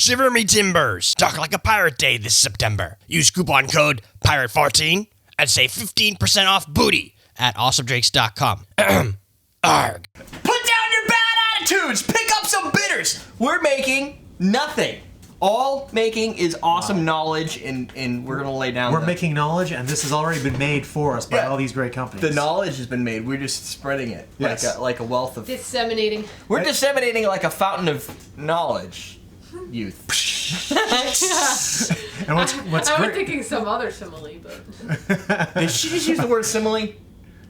Shiver me timbers. Talk like a pirate day this September. Use coupon code PIRATE14 and save 15% off booty at awesomedrinks.com. Arg. Put down your bad attitudes. Pick up some bitters. We're making nothing. All making is awesome knowledge, and we're gonna lay down. We're making knowledge, and this has already been made for us by all these great companies. The knowledge has been made. We're just spreading it like a wealth of. Disseminating. We're disseminating like a fountain of knowledge. Youth. And what's I was great? thinking some other simile, but Did she just use the word simile?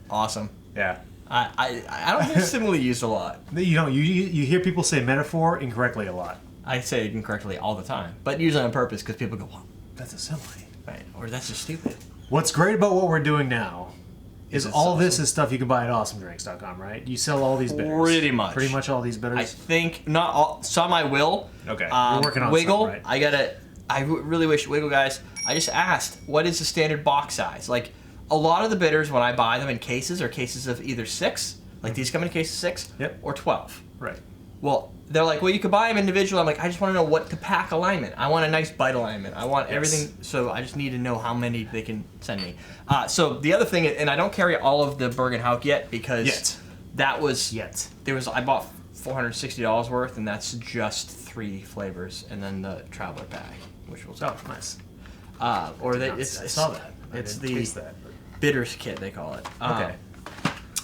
Awesome. Yeah. I don't hear simile used a lot. You know, you hear people say metaphor incorrectly a lot. I say it incorrectly all the time, but usually on purpose because people go, "Well, That's a simile. right," or "That's just stupid." What's great about what we're doing now is It's all this awesome. is stuff you can buy at awesomedrinks.com, right? You sell all these bitters. Pretty much all these bitters. I think not all. Some I will. Okay, you're working on Wiggle. some, right? I really wish Wiggle guys. I just asked, what is the standard box size? Like a lot of the bitters when I buy them in cases are cases of either 6, like these come in cases 6, Yep. or 12. Right. Well, they're like, well, you could buy them individual. I'm like, I just want to know what to pack alignment. I want a nice bite alignment. I want everything. So I just need to know how many they can send me. So the other thing, and I don't carry all of the Bergenhauk yet because that was I bought $460 worth, and that's just 3 flavors, and then the traveler pack, which was nice. I saw that. It's I didn't the taste that. bitters kit they call it. Okay.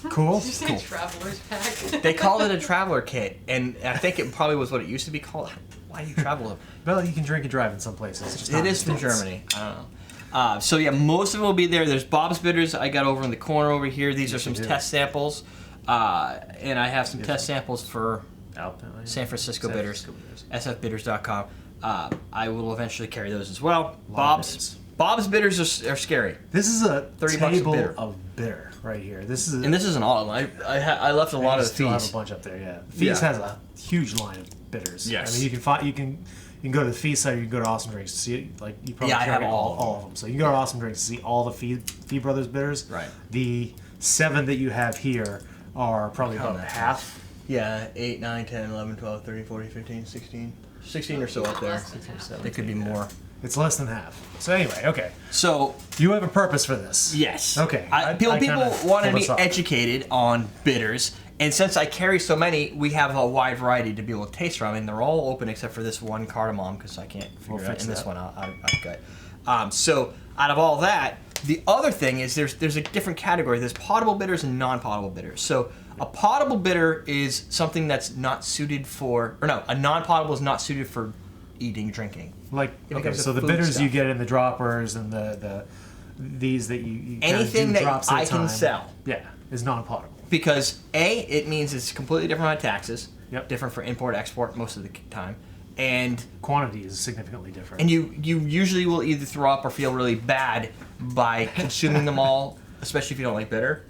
Cool. did you say traveler's pack? They called it a traveler kit, and I think it probably was what it used to be called. Why do you travel? Well, you can drink and drive in some places. Just not It is in from the States. Germany. I don't know. So yeah, most of it will be there. There's Bob's Bitters I got over in the corner over here. These are some you do. test samples, and I have some test samples for Alpine. San Francisco San Bitters, Francisco Bitters. sfbitters.com. I will eventually carry those as well. Lot of bitters. Bob's Bitters are scary, This is a $30 a table bitter. of bitter right here. This is and this isn't all of them. I left a lot of the still have a fees. bunch up there. Yeah, Feast Yeah. has a huge line of bitters. Yes. I mean, you can go to the Feast site or you can go to Awesome Drinks to see it. Like you probably Yeah, I carry have all of all of them. So you can go to Awesome Drinks to see all the Fee Brothers bitters. Right. The 7 that you have here are probably Count about that. half. Yeah, 8, 9, 10, 11, 12, 13, 14, 15, 16. 16 or so up there. Less than half. There could be more. It's less than half. So anyway, okay. So You have a purpose for this. yes. Okay. People kinda want to pulled be us up. educated on bitters, and since I carry so many, we have a wide variety to be able to taste from, and they're all open except for this one cardamom because I can't figure We'll it out. fix And this that. one I've got. So out of all that, the other thing is there's a different category. There's potable bitters and non-potable bitters. So a potable bitter is something that's not suited for, or no, a non-potable is not suited for eating, drinking. Like It okay, becomes a so the food bitters you stuff. get in the droppers and these that you kinda Anything do that drops at a I can time, sell. Yeah, is non-potable. Because A, it means it's completely different on taxes. Yep. Different for import, export most of the time. And Quantity is significantly different. you usually will either throw up or feel really bad by consuming them all, especially if you don't like bitter.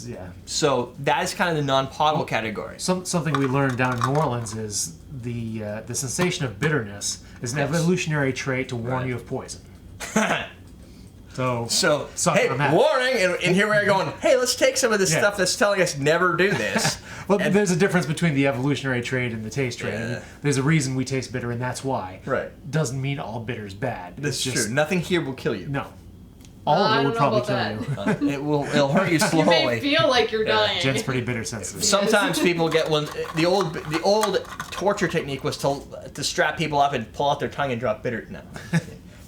Yeah. So that is kind of the non-potable category. Something we learned down in New Orleans is the sensation of bitterness is an Yes. evolutionary trait to warn Right. you of poison. So So, hey, on that. warning, and here we're going, hey, let's take some of this Yeah. stuff that's telling us never do this. Well, there's a difference between the evolutionary trait and the taste trait. I mean, Yeah. there's a reason we taste bitter, and that's why. Right. Doesn't mean all bitter's bad. That's It's just, true. Nothing here will kill you. No. All I of it don't would know probably about kill that. you. It'll hurt you You may slowly. feel like you're dying. Jen's pretty bitter sensitive. Sometimes people get one. The old torture technique was to strap people up and pull out their tongue and drop bitter. No,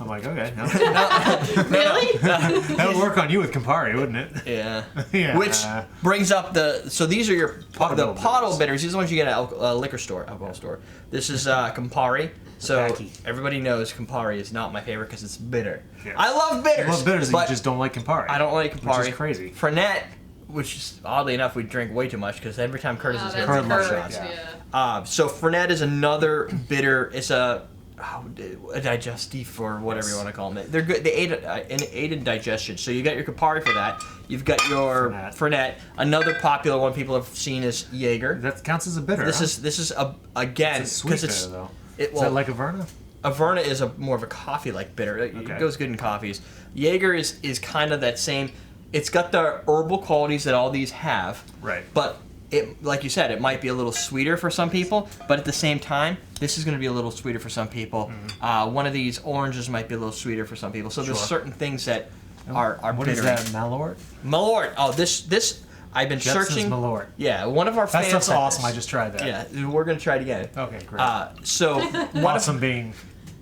I'm like, okay, no. Really? That would work on you with Campari, wouldn't it? yeah. Yeah. Which brings up so these are your Potable potable bitters. bitters. These are the ones you get at a liquor store, alcohol store. This is Campari. So Tacky. everybody knows Campari is not my favorite because it's bitter. Yes. I love bitters. You love bitters, but you just don't like Campari. I don't like Campari. Which is crazy. Fernet, which is oddly enough we drink way too much because every time Curtis Oh, is here, that's we Curd drink much, shots. yeah. So Fernet is another bitter. It's a digestif or whatever you want to call them. They're good. They aided digestion. So you got your Campari for that. You've got your Fernet. Another popular one people have seen is Jaeger. That counts as a bitter. This huh? is again It's a sweet because bitter, it's though. it, Is that like a Verna? Averna is more of a coffee-like bitter. It Okay. goes good in coffees. Jaeger is kind of that same. It's got the herbal qualities that all these have. Right. But it, like you said, it might be a little sweeter for some people, but at the same time, this is going to be a little sweeter for some people. One of these oranges might be a little sweeter for some people. So there's Sure. certain things that are What bitter. is that, Malort? Malort. Oh, this I've been Jepson's searching. Malort. Yeah, one of our That fans. stuff's sent awesome. this. I just tried that. Yeah, we're gonna try it again. Okay, great. So awesome being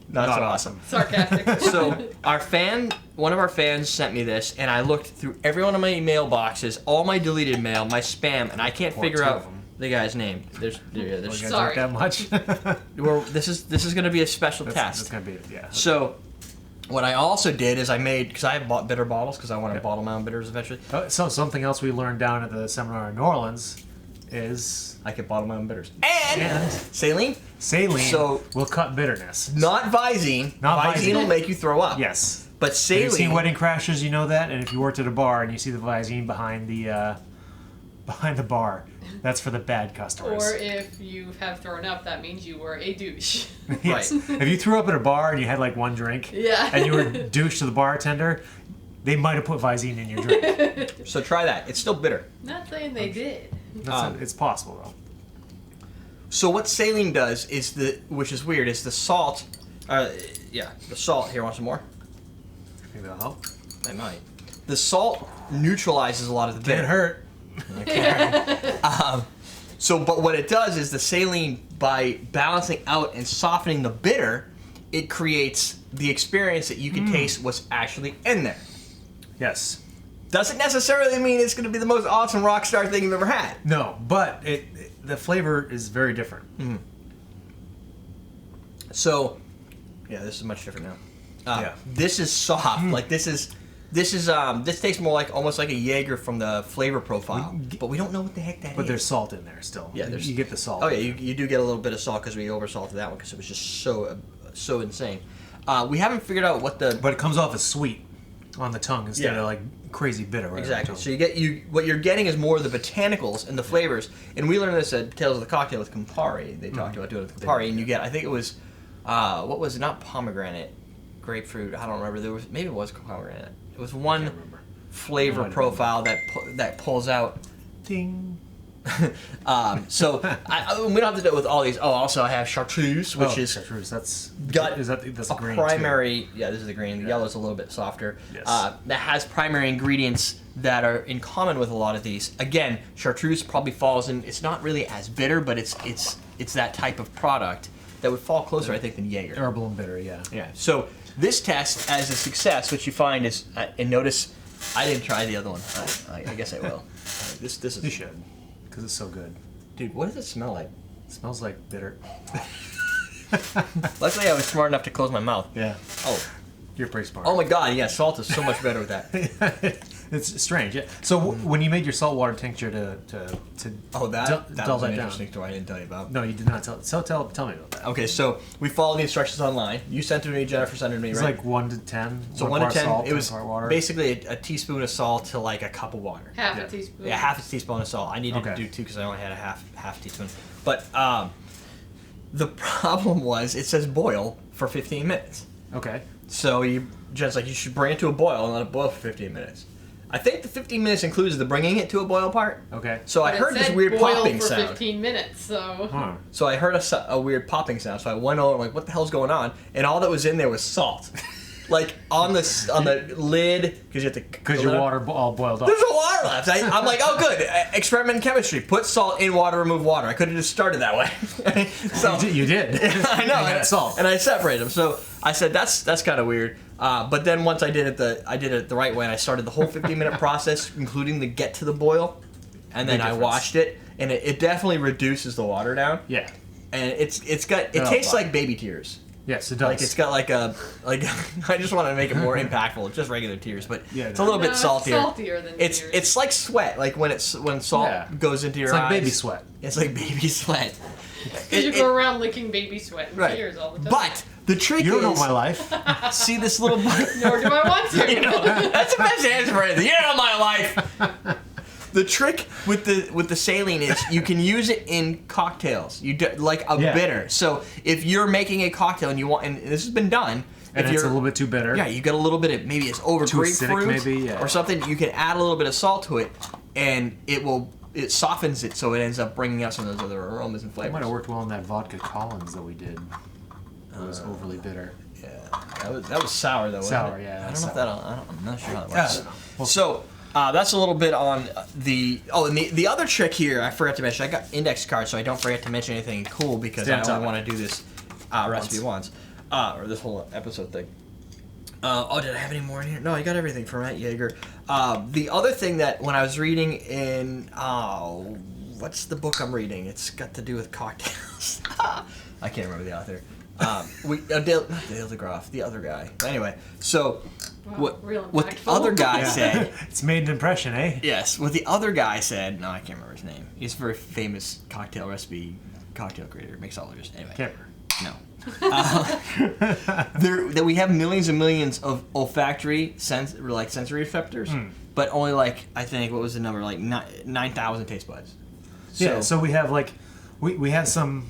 not not so awesome. Sarcastic. So one of our fans sent me this, and I looked through every one of my mailboxes, all my deleted mail, my spam, and I can't Or figure two out of 'em. the guy's name. There's Well, you guys Sorry. drink that much? this is gonna be a special That's test. gonna be yeah. So what I also did is I made, because I have bought bitter bottles because I want to bottle my own bitters eventually. So something else we learned down at the seminar in New Orleans is I could bottle my own bitters. And saline, saline So- will cut bitterness. not Visine. Not Visine Visine. will make you throw up. Yes. But Have saline. you seen Wedding Crashers? You know that. And if you worked at a bar and you see the Visine behind the bar, that's for the bad customers. Or if you have thrown up, that means you were a douche. Yes. If you threw up at a bar and you had like one drink, Yeah. and you were douche to the bartender, they might have put Visine in your drink. So try that. It's still bitter. Not saying they did. It's possible though. So what saline does is which is weird, is the salt. The salt. Here, want some more? Think that'll help. I might. The salt neutralizes a lot of the bitter. Can't hurt. But what it does is the saline, by balancing out and softening the bitter, it creates the experience that you can taste what's actually in there. Yes. Doesn't necessarily mean it's going to be the most awesome rock star thing you've ever had. No, but the flavor is very different. So, yeah, this is much different now. Yeah. This is soft. Like this tastes more like almost like a Jaeger from the flavor profile. But we don't know what the heck that is. But there's salt in there still. Yeah, there's- you get the salt. Oh yeah, you do get a little bit of salt because we oversalted that one because it was just so insane. We haven't figured out what the But it comes off as sweet on the tongue instead Yeah. of like crazy bitter. Right exactly. On the So tongue. what you're getting is more of the botanicals and the flavors. And we learned this at Tales of the Cocktail with Campari. They talked about doing it with Campari, and you get, I think it was what was it? Not pomegranate, grapefruit. I don't remember. Maybe it was pomegranate. It was one remember. flavor No, I don't profile that pulls out. Ding. So we don't have to do it with all these. Oh, also I have chartreuse, which is chartreuse. That's got that's a green primary. Yeah, this is the green. The Yeah. yellow's a little bit softer. Yes. That has primary ingredients that are in common with a lot of these. Again, chartreuse probably falls in. It's not really as bitter, but it's that type of product that would fall closer, I think, than Jaeger. too. Herbal and bitter. Yeah. Yeah. So this test, as a success, what you find is, and notice, I didn't try the other one. I guess I will. This You is, should, because it's so good. dude. What does it smell like? It smells like bitter. Luckily, I was smart enough to close my mouth. Yeah. Oh, You're pretty smart. oh my God! Yeah, salt is so much better with that. It's strange. Yeah. So when you made your saltwater tincture to Oh, that dull was an that down. interesting story I didn't tell you about. No, you did not tell. Tell me about that. Okay, so we followed the instructions online. You sent it to me, Jennifer sent it to me, It's right? like 1 to 10. So 1 to part 10, salt, it was 10 part water. basically a teaspoon of salt to like a cup of water. Half Yeah. a teaspoon. Yeah, half a teaspoon of salt. I needed to Okay. do 2 because I only had a half teaspoon. But the problem was it says boil for 15 minutes. Okay. So Jen's like, you should bring it to a boil and let it boil for 15 minutes. I think the 15 minutes includes the bringing it to a boil part. Okay. So But I it heard this said weird boil popping for sound. 15 minutes, so. Huh. So I heard a weird popping sound. So I went over, I'm like, what the hell's going on? And all that was in there was salt. Like on the lid, because you have to. Because your water all boiled off. There's no water left. I'm like, oh, good. Experiment in chemistry. Put salt in water, remove water. I could have just started that way. So You did. I know. You got salt. And I separated them. So I said that's kind of weird. But then once I did it the right way, and I started the whole 15-minute process, including the get to the boil, and then Big I difference. washed it, and it definitely reduces the water down. Yeah. And it Oh, tastes wow. like baby tears. Yes, it does. Like it's got like I just want to make it more impactful. It's just regular tears, but Yeah, it's a little No, bit it's saltier. saltier than It's tears. it's like sweat, like when salt Yeah. goes into your It's like eyes. baby sweat. It's like baby sweat. Because you go around licking baby sweat and right. tears all the time. But the trick You don't is, know my life. see this little. Nor do I want to. You know, that's the best answer for anything. You know my life. The trick with the saline is you can use it in cocktails. Like a Yeah. bitter. So if you're making a cocktail and you want, and this has been done, And if it's a you're little bit too bitter. yeah, you got a little bit of maybe it's over Too acidic, grapefruit maybe, yeah. or something. You can add a little bit of salt to it, and it will it softens it so it ends up bringing out some of those other aromas and It flavors. might have worked well in that vodka Collins that we did. It was overly bitter. Yeah, that was sour though. Sour, wasn't it? yeah, I don't know sour. if that. I'm not sure how that Yeah, works. I don't know. Well, So that's a little bit on the. Oh, and the other trick here I forgot to mention. I got index cards, so I don't forget to mention anything cool because Stay on I top only of want to do this recipe once, or this whole episode thing. Did I have any more in here? No, I got everything from Matt Yeager. The other thing that when I was reading in what's the book I'm reading? It's got to do with cocktails. I can't remember the author. Dale DeGroff, the other guy. But anyway, so Wow, real what the impactful. other guy said. It's made an impression, eh? Yes, what the other guy said. No, I can't remember his name. He's a very famous cocktail creator, mixologist. Anyway, Kemper. no. That we have millions and millions of olfactory sensory receptors, but only I think what was the number 9,000 taste buds. Yeah, so we have we have some.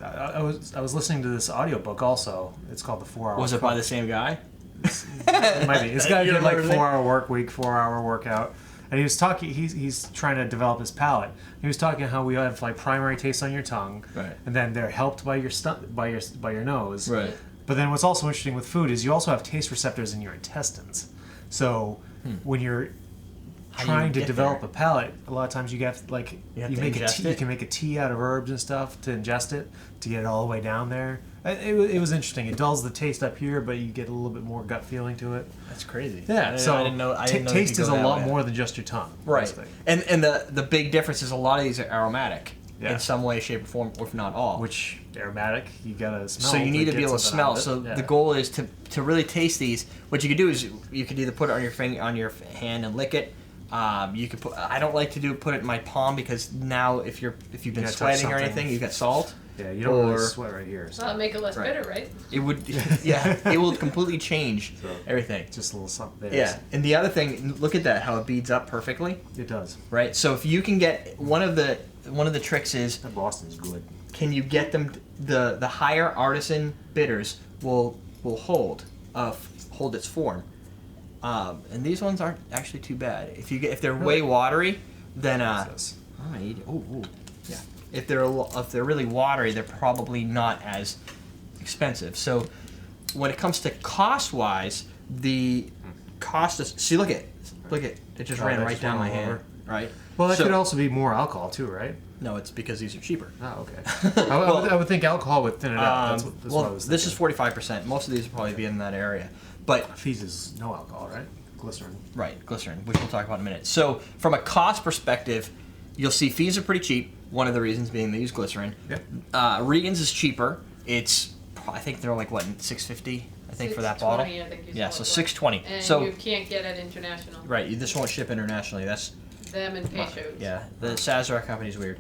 I was listening to this audiobook also. It's called The 4 Hour. Was it by the same guy? It might be. This guy You did remember 4-hour work week, 4-hour workout, and he was talking. He's trying to develop his palate. He was talking how we have primary tastes on your tongue, Right. and then they're helped by your by your nose. Right. But then what's also interesting with food is you also have taste receptors in your intestines. So when you're How do trying you to get develop there? a palate, a lot of times you have You have to make a ingest tea. You it? can make a tea out of herbs and stuff to ingest it to get it all the way down there. It was interesting. It dulls the taste up here, but you get a little bit more gut feeling to it. That's crazy. Yeah, so I didn't know. I didn't know they taste could is go a that lot way. more than just your tongue. Right. basically. And the big difference is a lot of these are aromatic Yeah. in some way, shape, or form, if not all. Which aromatic, you gotta smell. So you need to get be able to something out smell. of it. So Yeah. the goal is to really taste these. What you could do is you could either put it on your finger, on your hand and lick it. You could put. I don't like to put it in my palm because now if you've been gotta touch sweating or something. anything, you've got salt. Yeah, you don't really or- sweat right here. So That'll make it less Right. bitter, right? It would. Yeah, it will completely change everything. just a little something. Yeah, and the other thing, look at that, how it beads up perfectly, It does. right? So if you can get one of the tricks is, That Boston's good. can you get them the higher artisan bitters will hold its form, and these ones aren't actually too bad. If they're way watery, then What's this? I'm gonna eat it. Ooh, yeah. If they're really watery, they're probably not as expensive. So when it comes to cost wise, the cost is look at it just Oh, ran that right just down went my all hand, over. right? Well, that So- could also be more alcohol too, right? no, it's because these are cheaper. Oh, okay. I would think alcohol would thin it out. That's what I was this is thinking. 45%. Most of these will probably be in that area, but Fees is no alcohol, right? Glycerin. right, glycerin, which we'll talk about in a minute. So from a cost perspective, you'll see fees are pretty cheap. One of the reasons being they use glycerin. Yep. Regan's is cheaper. I think they're like what, $6.50. I think for that bottle. $6.20, I think you Yeah, saw so it was. $6.20. And So you can't get it international. right, this won't ship internationally. That's Them and pesos. yeah. The Sazerac company's weird.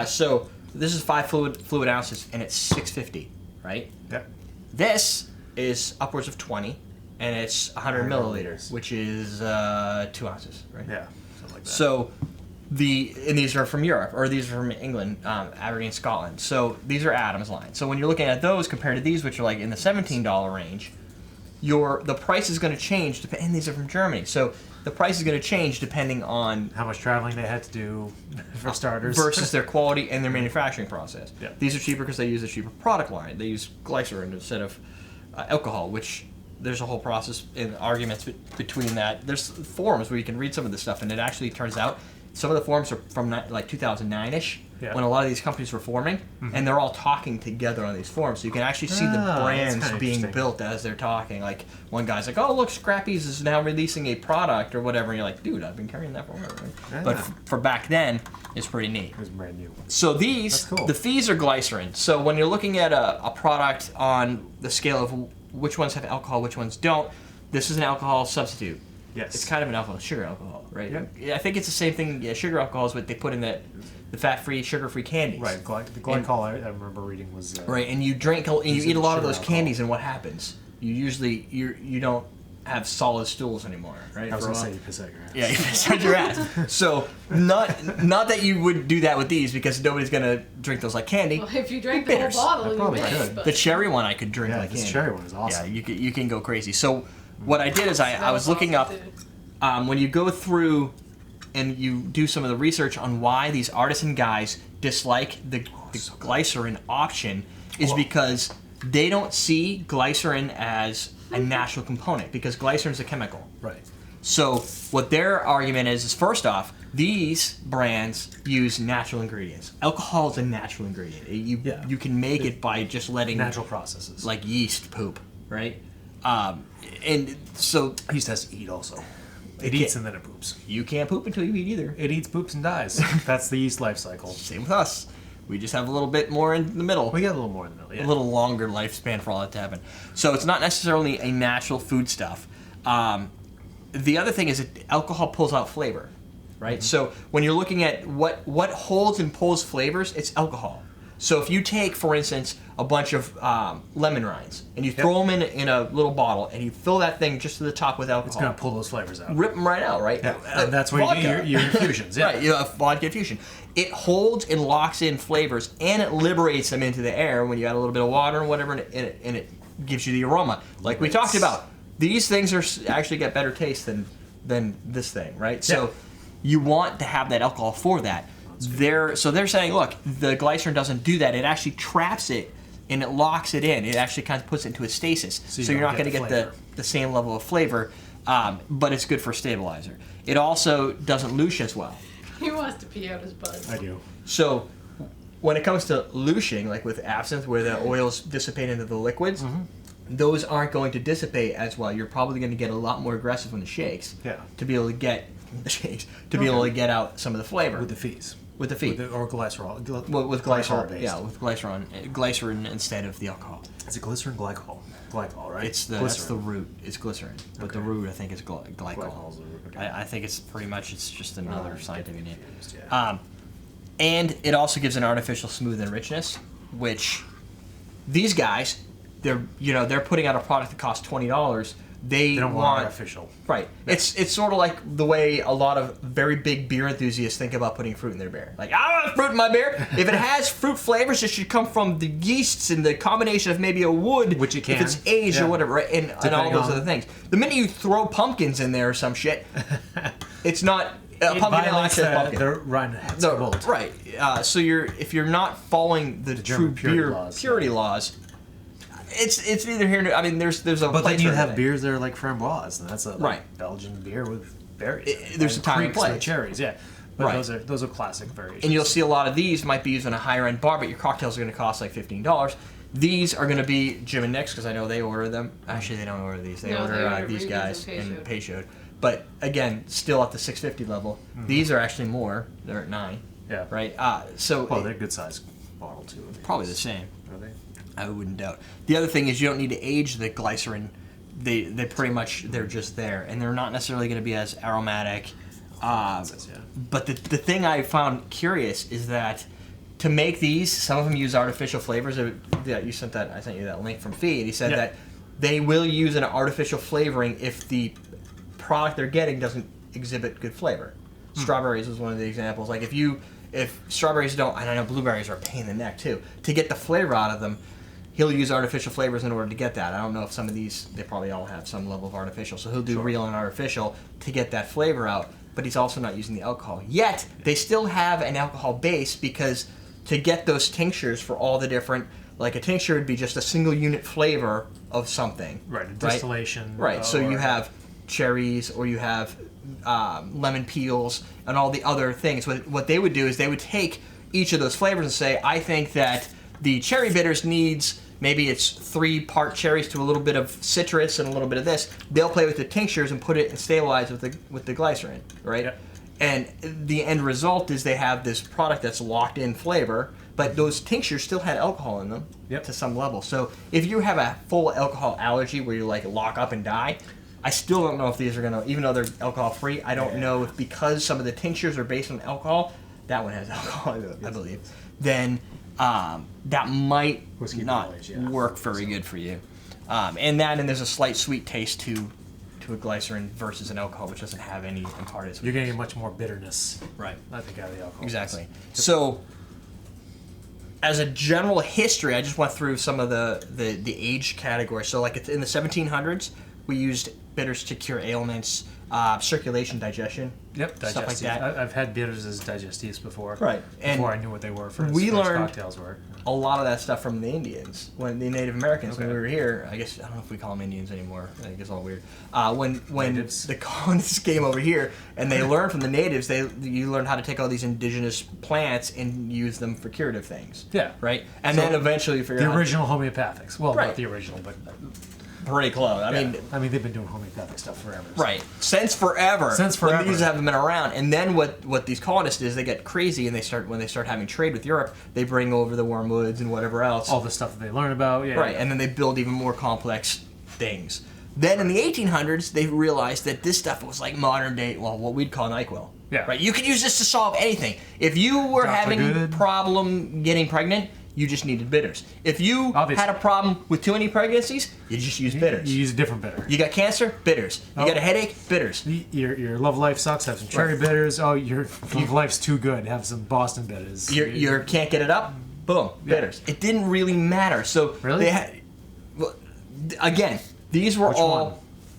So this is 5 fluid ounces, and it's $6.50, right? Yep. This is upwards of 20, and it's 100 milliliters, which is 2 ounces, right? Yeah. Something like that. So and these are from Europe, or these are from England, Aberdeen, Scotland. So these are Adams line. So when you're looking at those compared to these, which are like in the $17 range, the price is going to change. And these are from Germany, so the price is going to change depending on how much traveling they had to do for starters. versus their quality and their manufacturing process. Yeah. These are cheaper because they use a cheaper product line. They use glycerin instead of alcohol, which there's a whole process and arguments between that. There's forums where you can read some of this stuff, and it actually turns out some of the forums are from like 2009-ish, Yeah. when a lot of these companies were forming, and they're all talking together on these forums. So you can actually see the Ah, that's brands kinda being interesting. built as they're talking. Like one guy's like, "Oh, look, Scrappy's is now releasing a product or whatever," and you're like, "Dude, I've been carrying that for a while." Right? But Yeah. for back then, it's pretty neat. It was brand new. So these, That's cool. the fees are glycerin. So when you're looking at a product on the scale of which ones have alcohol, which ones don't, this is an alcohol substitute. Yes. It's kind of an alcohol, sugar alcohol, right? Yep. Yeah, I think it's the same thing. Yeah, sugar alcohol is what they put in the fat-free, sugar-free candies. Right. The glycol I remember reading was. Right, and you drink and you These eat a are lot of sugar those alcohol. candies, and what happens? You don't have solid stools anymore, right? I was for a gonna while. say you piss out your ass. Yeah, you piss out your ass. So not that you would do that with these because nobody's gonna drink those like candy. Well, if you drank the Bitters. whole I bottle, you probably may. could. But The cherry one I could drink Yeah, like this candy. cherry one is awesome. Yeah, you can go crazy. So what I did is I was smells looking up awesome, too. when you go through and you do some of the research on why these artisan guys dislike the glycerin option, is because they don't see glycerin as a natural component, because glycerin is a chemical. Right. So what their argument is first off, these brands use natural ingredients. Alcohol is a natural ingredient. You can make it by just letting Natural processes. like yeast poop, right? And so yeast has to eat also. It can't- eats and then it poops. you can't poop until you eat either. It eats, poops, and dies. That's the yeast life cycle. Same with us. We just have a little bit more in the middle. We got a little more in the middle. Yeah. A little longer lifespan for all that to happen. So it's not necessarily a natural foodstuff. The other thing is that alcohol pulls out flavor, right? Mm-hmm. So when you're looking at what holds and pulls flavors, it's alcohol. So if you take, for instance, a bunch of lemon rinds and you throw them in a little bottle and you fill that thing just to the top with It's alcohol, gonna pull those flavors out. rip them right out, right? Yeah, and that's where you Vodka. get your infusions. Yeah. Right, you have vodka infusion. It holds and locks in flavors, and it liberates them into the air when you add a little bit of water and whatever, and it gives you the aroma. Like we talked about, these things actually get better taste than this thing, right? So you want to have that alcohol for that. They're saying, look, the glycerin doesn't do that. It actually traps it and it locks it in. It actually kind of puts it into a stasis. So you So you're don't not going to get get the the same level of flavor, but it's good for stabilizer. It also doesn't loosh as well. He wants to pee out his butt. I do. So when it comes to looshing, like with absinthe, where the oils dissipate into the liquids, those aren't going to dissipate as well. You're probably going to get a lot more aggressive when the shakes to be able to get the shakes be able to get out some of the flavor With the fees. With the feet. Or glycerol. With glycerin, Glycol-based. yeah, with glycerin instead of the alcohol. Is it glycerin, glycol? Glycol, right? That's the glycerin. root. It's glycerin, but the Okay. root I think is glycol. Glycol's the root, okay. I think it's pretty much it's just another scientific name. Yeah. And it also gives an artificial smooth and richness, which these guys, they're putting out a product that costs $20. They They don't want artificial. Right. It's sort of like the way a lot of very big beer enthusiasts think about putting fruit in their beer. Like, I want fruit in my beer. If it has fruit flavors, it should come from the yeasts and the combination of maybe a wood, Which it can. if it's aged or Yeah. whatever, right? And all Depending those on- other things. The minute you throw pumpkins in there or some shit, it's not a It pumpkin ale violates actually has pumpkin. the Reinheitsgebot. No, right. So if you're not following the true German purity beer laws, purity laws, it's neither here nor I mean there's a But place then you for have everything. beers that are like framboise, and that's a Right. Belgian beer with berries. There's a time and creeks with place. cherries, yeah. But Right. those are classic variations. And you'll see a lot of these might be used in a higher end bar, but your cocktails are going to cost like $15. These are going to be Jim and Nick's because I know they order them. Actually, they don't order these. They No, order they order these Ruby's guys and and Peychaud. But again, still at the 650 level. These are actually more. They're at 9. Yeah. Right. So Well, they're a good size bottle too. probably the same. Are they? I wouldn't doubt. The other thing is you don't need to age the glycerin. They pretty much they're just there, and they're not necessarily going to be as aromatic. Yeah. But the thing I found curious is that to make these, some of them use artificial flavors. Yeah, I sent you that link from Fee, and he said Yeah. that they will use an artificial flavoring if the product they're getting doesn't exhibit good flavor. Strawberries was one of the examples. Like if strawberries don't, and I know blueberries are a pain in the neck too, to get the flavor out of them, he'll use artificial flavors in order to get that. I don't know if some of these, they probably all have some level of artificial, so he'll do real and artificial to get that flavor out, but he's also not using the alcohol. Yet, they still have an alcohol base because to get those tinctures for all the different, like a tincture would be just a single unit flavor of something. Right, a distillation. Right, so or- you have cherries or you have lemon peels and all the other things. What they would do is they would take each of those flavors and say, I think that the cherry bitters needs, maybe it's 3-part cherries to a little bit of citrus and a little bit of this. They'll play with the tinctures and put it and stabilize with the glycerin, right? Yep. And the end result is they have this product that's locked in flavor, but those tinctures still had alcohol in them to some level. So if you have a full alcohol allergy where you like lock up and die, I still don't know if these are gonna, even though they're alcohol free, I don't know if because some of the tinctures are based on alcohol, that one has alcohol, I believe, then that might Whiskey not barrels, yeah. work very good for you. And there's a slight sweet taste to a glycerin versus an alcohol, which doesn't have any imparted sweetness. You're getting much more bitterness. Right. I think out of the alcohol. Exactly. So, as a general history, I just went through some of the age categories. So, like in the 1700s, we used bitters to cure ailments. circulation, digestion. Yep, Stuff like digestive. that. I've had bitters as digestives before. Right, and Before I knew what they were for we French learned- cocktails were. A lot of that stuff from the Indians, when the Native Americans, when Okay. we were here. I guess I don't know if we call them Indians anymore. I think it's all weird. When Natives. the colonists came over here and they learned from the natives, you learned how to take all these indigenous plants and use them for curative things. Yeah. Right. And So then eventually you figure The out original homeopathics. Well, Right. not the original, but pretty close. I mean. I mean they've been doing homeopathic stuff forever. so- Right, since forever. Since When forever. these haven't been around, and then what these colonists is, they get crazy, and when they start having trade with Europe, they bring over the wormwoods and whatever else. All the stuff that they learn about. Yeah. Right, and then they build even more complex things. Then in the 1800s, they realized that this stuff was like modern day, well, what we'd call NyQuil. Yeah. Right, you could use this to solve anything. If you were Dr. having Good. problem getting pregnant, you just needed bitters. If you Obviously. had a problem with too many pregnancies, you just use bitters. You use a different bitter. You got cancer, bitters. You Oh. got a headache, bitters. Your love life sucks. Have some cherry Right. bitters. Oh, your love life's too good. Have some Boston bitters. You can't get it up, boom, Yeah. bitters. It didn't really matter. So Really? they had, well, again, these were Which all,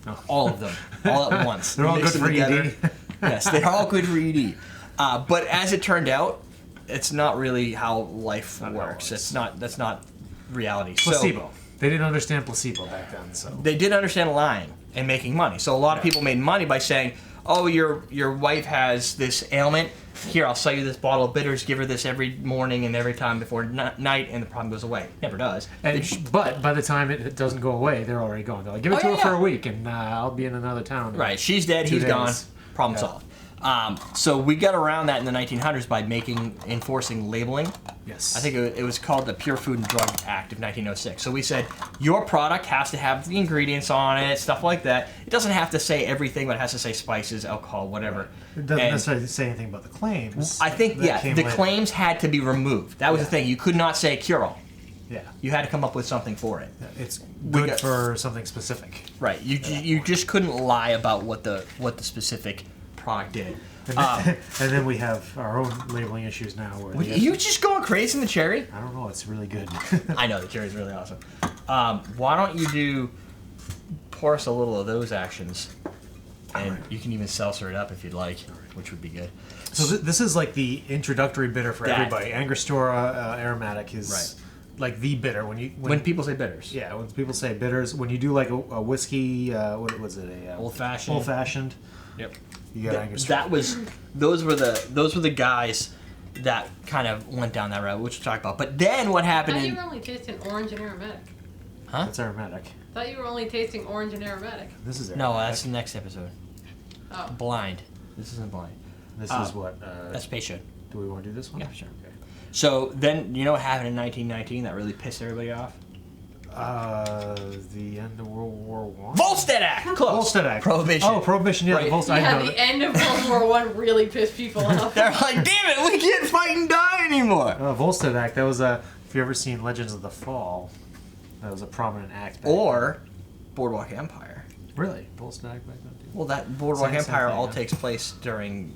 one? No. all of them, all at once. They're all Mix good them for together. ED. Yes, they're all good for ED. But as it turned out, it's not really how life Not how it works. works. That's not reality. So Placebo. They didn't understand placebo back then, so. they did understand lying and making money. So a lot of people made money by saying, "Oh, your wife has this ailment. Here, I'll sell you this bottle of bitters. Give her this every morning and every time before night, and the problem goes away." Never does. But by the time it doesn't go away, they're already gone. They're like, give it Oh, to yeah, her for yeah. a week, and I'll be in another town. Right. She's dead. 2 He's days. gone. Problem Yeah. solved. So we got around that in the 1900s by enforcing labeling. Yes. I think it was called the Pure Food and Drug Act of 1906. So we said your product has to have the ingredients on it, stuff like that. It doesn't have to say everything, but it has to say spices, alcohol, whatever. It doesn't And necessarily say anything about the claims. I think, That yeah, came the later. claims had to be removed. That was the Yeah. thing. You could not say cure-all. Yeah. You had to come up with something for it. It's We good got- for something specific. Right. You just couldn't lie about what the specific product did. And then, and then we have our own labeling issues now. Where they You just going crazy in the cherry? I don't know. It's really good. I know the cherry's really awesome. Why don't you pour us a little of those actions, and you can even seltzer it up if you'd like, which would be good. So this is like the introductory bitter for That- everybody. Angostura aromatic is Right. like the bitter. When people say bitters, yeah, when people say bitters, when you do like a whiskey, what was it? Old fashioned. Old fashioned. Yep. You got Angostura. Those were the guys that kind of went down that route, which we'll talk about. But then what I happened thought you in were only tasting orange and aromatic. That's aromatic. I thought you were only tasting orange and aromatic. This is aromatic. no, that's the next episode. Oh. Blind. This isn't blind. This is what. That's patient. Do we want to do this one? Yeah, sure. Okay. So then, you know what happened in 1919 that really pissed everybody off? The end of World War One. Volstead Act. Close. Volstead Act. Prohibition. Oh, prohibition. Yeah, Right. the Volstead. I Yeah, know the that. end of World War One really pissed people off. They're like, damn it, we can't fight and die anymore. Volstead Act. That was a. If you ever seen Legends of the Fall, that was a prominent act. back Or Boardwalk Empire. then. Really, Volstead Act back then too. Well, that Boardwalk Same Empire thing, all yeah. takes place during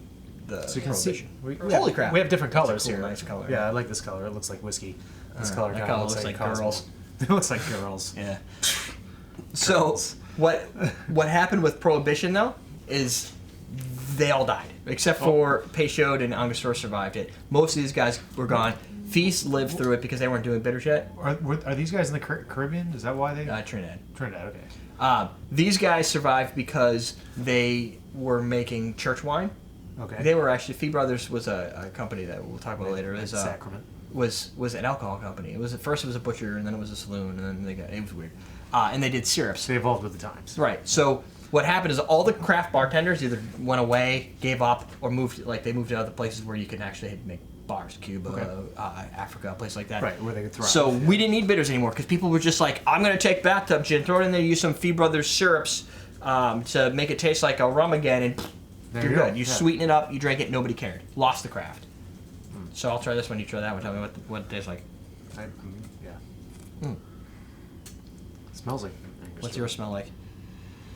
the So you can see. Prohibition. We Holy have, crap. We have different That's a colors cool, here. nice color. Yeah, I like this color. It looks like whiskey. This color that kinda color looks like Cosmo. girls. It looks like girls. Yeah. So what happened with Prohibition though is they all died except for Peychaud and Angostura survived it. Most of these guys were gone. Feast lived through it because they weren't doing bitters yet. Are these guys in the Caribbean? Is that why they? Trinidad. Trinidad. Okay. These guys survived because they were making church wine. Okay. They were actually Fee Brothers was a company that we'll talk about later. It was, Sacrament. was an alcohol company. It was at first it was a butcher and then it was a saloon and then it was weird. And they did syrups. They evolved with the times. Right. So what happened is all the craft bartenders either went away, gave up, or moved. Like they moved to other places where you could actually make bars, Cuba, Africa, a place like that. Right, where they could thrive. So we didn't need bitters anymore because people were just like, I'm gonna take bathtub gin, throw it in there, use some Fee Brothers syrups to make it taste like a rum again, and There you're you go. good. You Yeah. sweeten it up, you drink it, nobody cared. Lost the craft. So I'll try this one. You try that one. Tell me what it tastes like. Yeah. It smells like. Angostura. What's yours smell like?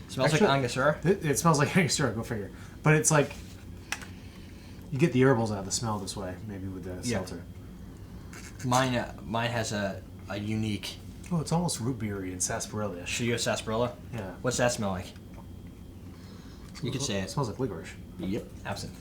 Smells Actually- like Angostura. It smells like Angostura. Go figure. But it's like you get the herbals out of the smell this way, maybe with the Yeah. seltzer. Mine has a unique Oh, it's almost root beery and sarsaparilla-ish. Shio sarsaparilla. Yeah. What's that smell like? You could say it. Smells like licorice. Yep. Absinthe.